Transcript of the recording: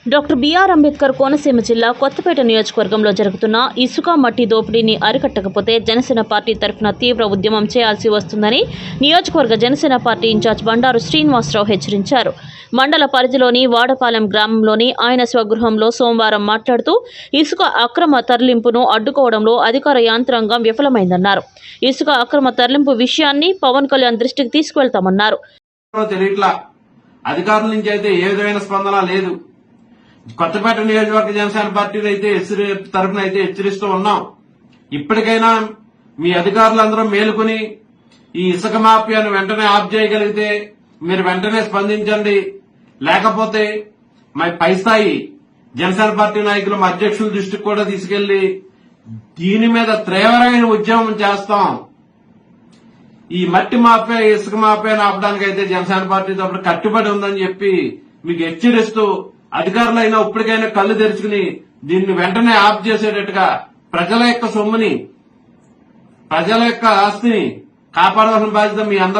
Doctor BR Ambedkar Konaseema జిల్లా కొత్తపేట నియోజకవర్గంలో జరుగుతున్న ఇసుక మట్టి దోపిడీని అరికట్టకపోతే జనసేన పార్టీ తరఫున తీవ్ర ఉద్యమం చేయాల్సి వస్తుందని నియోజకవర్గ జనసేన పార్టీ ఇన్ఛార్జ్ బండారు శ్రీనివాసరావు హెచ్చరించారు. మండల పరిధిలోని వాడపాలెం గ్రామంలోని ఆయన స్వగృహంలో సోమవారం మాట్లాడుతూ ఇసుక అక్రమ తరలింపును అడ్డుకోవడంలో అధికార యంత్రాంగం విఫలమైందన్నారు. ఇసుక అక్రమ తరలింపు విషయాన్ని పవన్ కళ్యాణ్ దృష్టికి తీసుకువెళ్తామన్నారు. అధికారుల నుంచి అయితే ఏ విధమైన స్పందన లేదు. కొత్తపేట నియోజకవర్గ జనసేన పార్టీని అయితే తరఫున అయితే హెచ్చరిస్తూ ఉన్నాం. ఇప్పటికైనా మీ అధికారులందరూ మేలుకుని ఈ ఇసుక మాఫియాను వెంటనే ఆఫ్ చేయగలిగితే మీరు వెంటనే స్పందించండి. లేకపోతే మా పై స్థాయి జనసేన పార్టీ నాయకులు మా అధ్యక్షుల దృష్టికి కూడా తీసుకెళ్లి దీని మీద తీవ్రమైన ఉద్యమం చేస్తాం. ఈ మట్టి మాఫియా ఇసుక మాఫియాను ఆపడానికైతే జనసేన పార్టీ తరఫున కట్టుబడి ఉందని చెప్పి మీకు హెచ్చరిస్తూ అధికారులైనా ఇప్పటికైనా కళ్లు తెరుచుకుని దీన్ని వెంటనే ఆఫ్ చేసేటట్టుగా ప్రజల యొక్క సొమ్ముని, ప్రజల యొక్క ఆస్తిని కాపాడవలసిన బాధ్యత మీ అందరూ